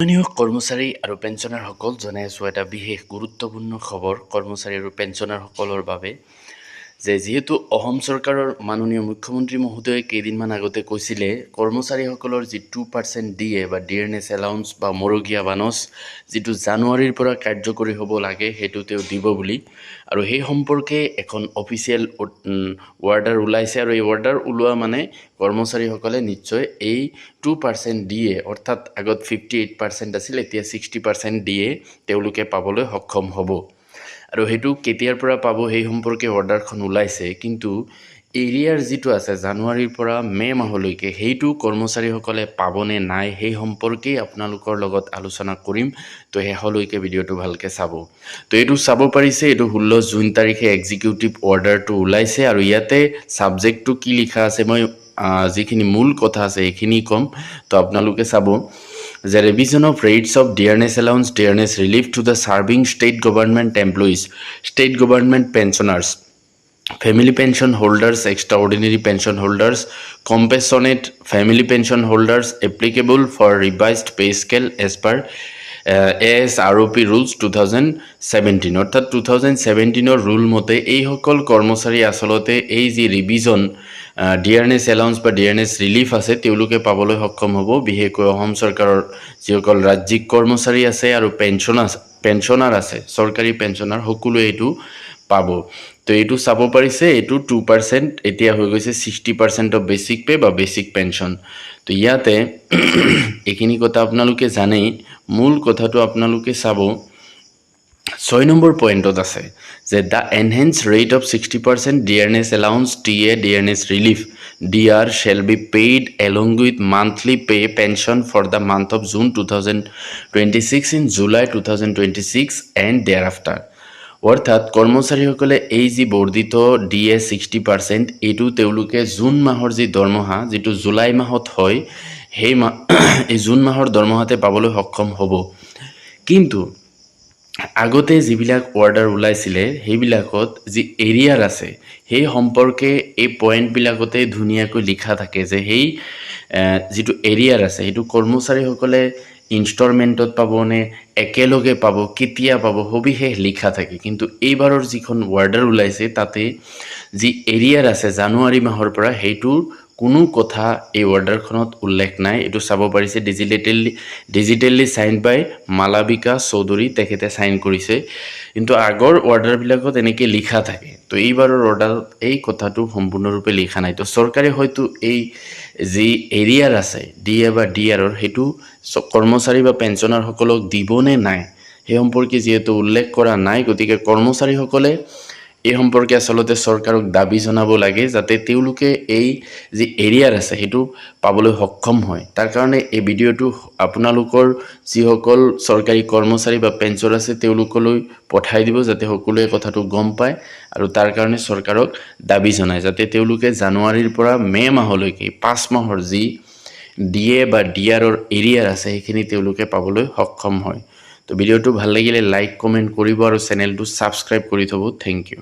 মাননীয় কৰ্মচাৰী আৰু পেঞ্চনাৰসকল জনাই আছোঁ এটা বিশেষ গুৰুত্বপূৰ্ণ খবৰ কৰ্মচাৰী আৰু পেঞ্চনাৰসকলৰ বাবে যে যিহেতু অসম চৰকাৰৰ মাননীয় মুখ্যমন্ত্ৰী মহোদয়ে কেইদিনমান আগতে কৈছিলে কৰ্মচাৰীসকলৰ যি 2% দিয়ে বা ডিয়াৰনেছ এলাউন্স বা মৰগীয়া বানচ যিটো জানুৱাৰীৰ পৰা কাৰ্যকৰী হ'ব লাগে সেইটো তেওঁ দিব বুলি আৰু সেই সম্পৰ্কে এখন অফিচিয়েল অৰ্ডাৰ ওলাইছে আৰু এই অৰ্ডাৰ ওলোৱা মানে কৰ্মচাৰীসকলে নিশ্চয় এই 2% দিয়ে অৰ্থাৎ আগত 58% আছিল এতিয়া 60% দিয়ে তেওঁলোকে পাবলৈ সক্ষম হ'ব আৰু হেতু কেতিয়াৰ পৰা পাব সেই সম্পৰ্কে অৰ্ডাৰখন ওলাইছে কিন্তু এৰিয়াৰ যিটো আছে জানুৱাৰীৰ পৰা মে মাহলৈকে সেইটো কৰ্মচাৰীসকলে পাবনে নাই সেই সম্পৰ্কে আপোনালোকৰ লগত আলোচনা কৰিম তো শেষলৈকে ভিডিঅ'টো ভালকৈ চাব তো এইটো চাব পাৰিছে এইটো 16 জুন তাৰিখে এক্সিকিউটিভ অৰ্ডাৰটো ওলাইছে আৰু ইয়াতে সাবজেক্টটো কি লিখা আছে মই যিখিনি মূল কথা আছে এইখিনি কম তো আপোনালোকে চাব The revision of rates of dearness allowance, dearness relief to the serving state government employees, state government pensioners, family pension holders, extraordinary pension holders, compassionate family pension holders applicable for revised pay scale as per ASROP rules 2017 অর্থাৎ 2017 rule মতে এই সকল কর্মচারী আসলতে এই যে revision dearness allowance বা dearness relief আছে তেওঁলোকে পাবলৈ সক্ষম হ'ব বিশেষকৈ অসম চৰকাৰৰ যিসকল ৰাজ্যিক কৰ্মচাৰী আছে আৰু পেঞ্চনাৰ আছে চৰকাৰী পেঞ্চনাৰ সকলোৱে এইটো পাব তো এইটো চাব পাৰিছে এইটো 2% এতিয়া হৈ গৈছে 60% অফ বেসিক পে বা বেসিক পেনশন তো ইয়াতে এইখিনি কথা আপোনালোকে জানেই মূল কথাটো আপোনালোকে চাব 6 নম্বৰ পইণ্টত আছে যে the enhanced rate of 60% dearness allowance TA dearness relief DR shall be paid along with monthly pay pension for the month of June 2026 in July 2026 and thereafter অৰ্থাৎ কৰ্মচাৰীসকলে এই যি বৰ্ধিত ডিএ 60% এইটো তেওঁলোকে জুন মাহৰ যি দৰমহা যেটো জুলাই মাহত হয় সেই এই জুন মাহৰ দৰমহাতে পাবলৈ সক্ষম হ'ব কিন্তু আগতে যিবিলাক অৰ্ডাৰ ওলাইছিলে সেইবিলাকত যি এৰিয়াৰ আছে সেই সম্পৰ্কে এই পইণ্টবিলাকতে ধুনীয়াকৈ লিখা থাকে যে সেই যেটো এৰিয়াৰ আছে সেইটো কৰ্মচাৰীসকলে ইনষ্টলমেন্টত পাবনে একেলগে পাব কেতিয়া পাব হবিহে লিখা থাকে কিন্তু এইবাৰৰ যিখন অৰ্ডাৰ ওলাইছে তাতে যি এৰিয়াৰ আছে জানুৱাৰী মাহৰ পৰা সেইটো কোনো কথা এই অৰ্ডাৰখনত উল্লেখ নাই এটো চাব পাৰিছে ডিজিটেলি সাইন বাই মালাবিকা চৌধুৰী তেখেতে সাইন কৰিছে কিন্তু আগৰ অৰ্ডাৰ বিলাকত এনেকৈ লিখা থাকে তো এইবাৰৰ অৰ্ডাৰত এই কথাটো সম্পূৰ্ণৰূপে লিখা নাই তো চৰকাৰে হয়তো এই যি এৰিয়াৰ আছে ডিএ বা ডিআৰৰ হেতু কৰ্মচাৰী বা পেঞ্চনাৰ সকলক দিবনে নাই সেই সম্পৰ্কে যেহেতু উল্লেখ কৰা নাই গতিকে কৰ্মচাৰী সকলে এই সম্পৰ্কে আসলতে চৰকাৰক দাবী জনাব লাগে যাতে তেওঁলোকে এই যি এৰিয়াৰ আছে হেতু পাবলৈ সক্ষম হয় তাৰ কাৰণে এই ভিডিঅটো আপোনালোকৰ যিসকল চৰকাৰী কৰ্মচাৰী বা পেঞ্চনাৰ আছে তেওঁলোকলৈ পঠাই দিব যাতে সকলোৱে কথাটো গম পায় আৰু তাৰ কাৰণে চৰকাৰক দাবী জনায় যাতে তেওঁলোকে জানুৱাৰীৰ পৰা মে মাহলৈকে 5 মাহৰ যি ডিএ বা ডিআৰৰ এৰিয়াৰ আছে সেইখিনি তেওঁলোকে পাবলৈ সক্ষম হয় তো ভিডিঅটো ভাল লাগিলে লাইক কমেন্ট কৰিব আৰু চেনেলটো সাবস্ক্ৰাইব কৰি থব থ্যাংক ইউ